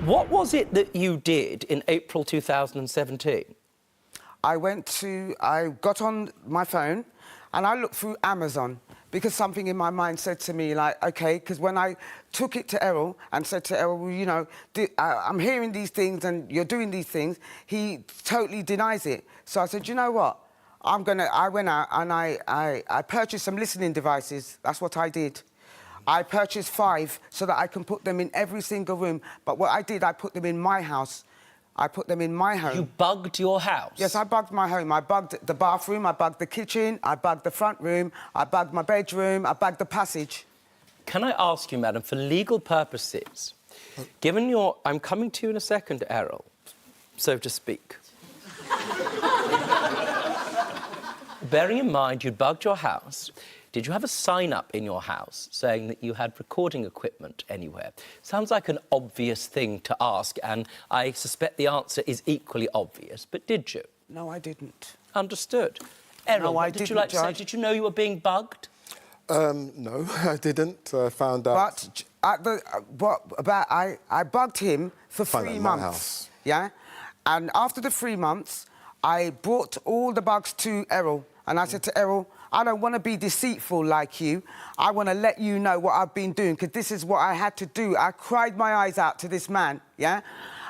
What was it that you did in April 2017? I got on my phone and I looked through Amazon because something in my mind said to me, like, OK, because when I took it to Errol and said to Errol, well, you know, I'm hearing these things and you're doing these things, he totally denies it. So I said, you know what? I went out and I purchased some listening devices. That's what I did. I purchased 5 so that I can put them in every single room. But what I did, I put them in my house. I put them in my home. You bugged your house? Yes, I bugged my home. I bugged the bathroom, I bugged the kitchen, I bugged the front room, I bugged my bedroom, I bugged the passage. Can I ask you, madam, for legal purposes, given your... I'm coming to you in a second, Errol, so to speak. Bearing in mind you bugged your house, did you have a sign-up in your house saying that you had recording equipment anywhere? Sounds like an obvious thing to ask, and I suspect the answer is equally obvious, but did you? No, I didn't. Understood. Errol, No, I what did you didn't, like to say? Judge. Did you know you were being bugged? No, I didn't. I found out... But I bugged him for 3 months. My house. Yeah? And after the 3 months, I brought all the bugs to Errol, and I said to Errol, I don't want to be deceitful like you. I want to let you know what I've been doing, because this is what I had to do. I cried my eyes out to this man, yeah?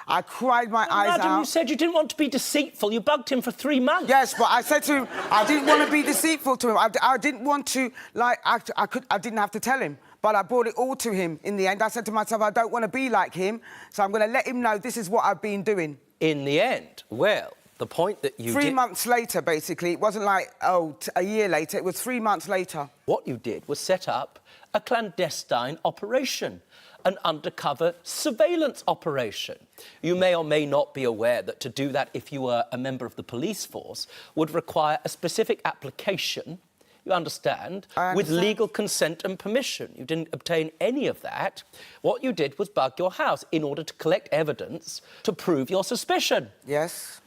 I cried my eyes out. Madam, you said you didn't want to be deceitful. You bugged him for 3 months. Yes, but I said to him, I didn't want to be deceitful to him. I didn't want to, like, I didn't have to tell him. But I brought it all to him in the end. I said to myself, I don't want to be like him, so I'm going to let him know this is what I've been doing. In the end, well, the point that you 3 months later, basically. It wasn't like, a year later. It was 3 months later. What you did was set up a clandestine operation, an undercover surveillance operation. You may or may not be aware that to do that, if you were a member of the police force, would require a specific application, you understand, with legal consent and permission. You didn't obtain any of that. What you did was bug your house in order to collect evidence to prove your suspicion. Yes.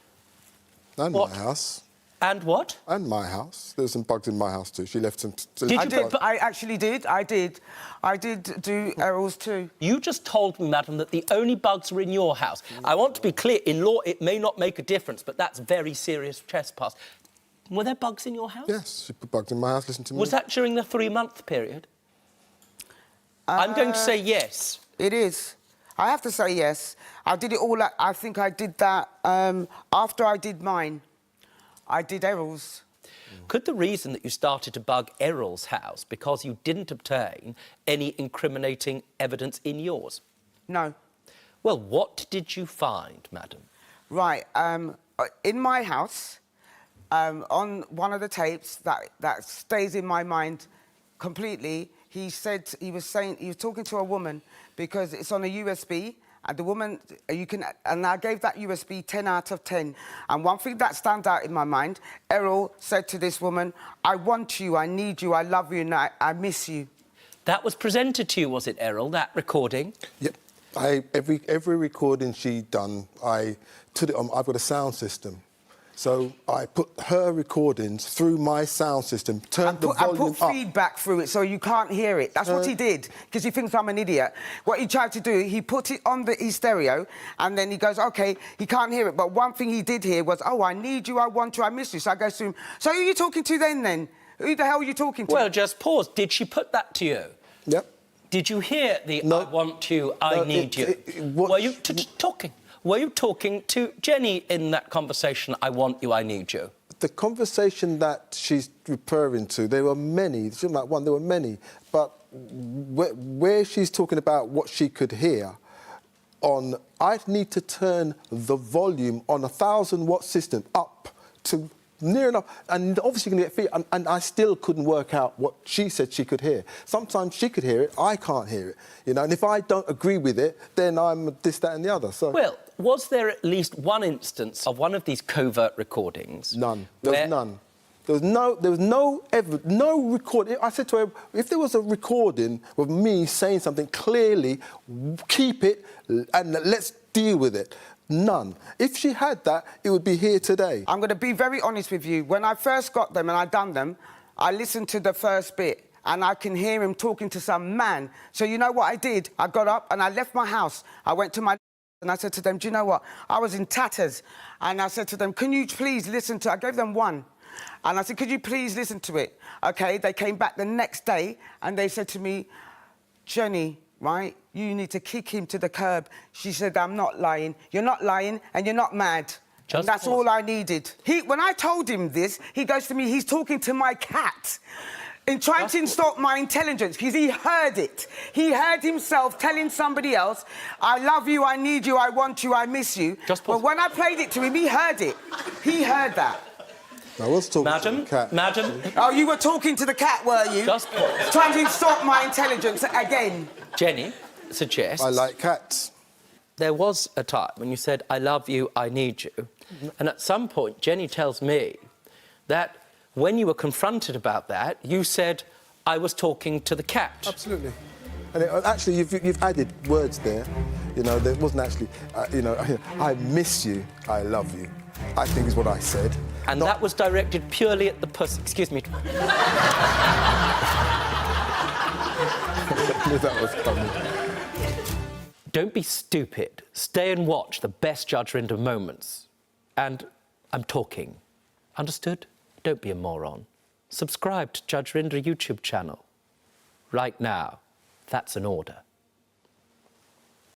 And What? my house. And what? And my house. There's some bugs in my house too. She left some... I actually did. I did do Errol's too. You just told me, madam, that the only bugs were in your house. I want to be clear, in law it may not make a difference, but that's very serious trespass. Were there bugs in your house? Yes, she put bugs in my house, listen to me. Was that during the 3-month period? I'm going to say yes. It is. I have to say yes. I did it all... I think I did that after I did mine. I did Errol's. Could the reason that you started to bug Errol's house because you didn't obtain any incriminating evidence in yours? No. Well, what did you find, madam? Right. In my house, on one of the tapes that stays in my mind completely, he was talking to a woman because it's on a USB, and the woman, and I gave that USB 10 out of 10. And one thing that stands out in my mind, Errol said to this woman, I want you, I need you, I love you, and I miss you. That was presented to you, was it, Errol, that recording? Yep. Every recording she'd done, I put it on... I've got a sound system. So I put her recordings through my sound system, turned the volume up. I put feedback through it so you can't hear it. That's what he did, because he thinks I'm an idiot. What he tried to do, he put it on his stereo, and then he goes, OK, he can't hear it. But one thing he did hear was, oh, I need you, I want you, I miss you. So I go to him, so who are you talking to then? Who the hell are you talking to? Well, just pause. Did she put that to you? Yep. Did you hear the No. I want you, I need you? Were you talking? Were you talking to Jenny in that conversation, I want you, I need you? The conversation that she's referring to, there were many. It's not like one, there were many. But where she's talking about what she could hear, I'd need to turn the volume on a 1,000-watt system up to near enough, and obviously you can get feedback, and I still couldn't work out what she said she could hear. Sometimes she could hear it, I can't hear it, you know, and if I don't agree with it, then I'm this, that and the other, so... Well, was there at least one instance of one of these covert recordings? None. There was none. There was no recording. I said to her, if there was a recording of me saying something, clearly keep it and let's deal with it. None. If she had that, it would be here today. I'm going to be very honest with you. When I first got them and I done them, I listened to the first bit and I can hear him talking to some man. So you know what I did? I got up and I left my house. I went to my And I said to them, do you know what? I was in tatters. And I said to them, can you please listen to... I gave them one. And I said, could you please listen to it? OK, they came back the next day and they said to me, Jenny, right, you need to kick him to the curb. She said, I'm not lying. You're not lying and you're not mad. And that's all I needed. When I told him this, he goes to me, he's talking to my cat. In trying to insult my intelligence, because he heard it. He heard himself telling somebody else, I love you, I need you, I want you, I miss you. But when I played it to him, he heard it. He heard that. I was talking to the cat. Madam. Oh, you were talking to the cat, were you? Just pause. Trying to insult my intelligence again. Jenny suggests... I like cats. There was a time when you said, I love you, I need you. And at some point, Jenny tells me that when you were confronted about that, you said, I was talking to the cat. Absolutely. And actually, you've added words there. You know, there wasn't actually, you know, I miss you, I love you, I think is what I said. And that was directed purely at the pussy. Excuse me. I knew that was coming. Don't be stupid. Stay and watch the best Judge Rinder moments. And I'm talking. Understood? Don't be a moron. Subscribe to Judge Rinder YouTube channel. Right now. That's an order.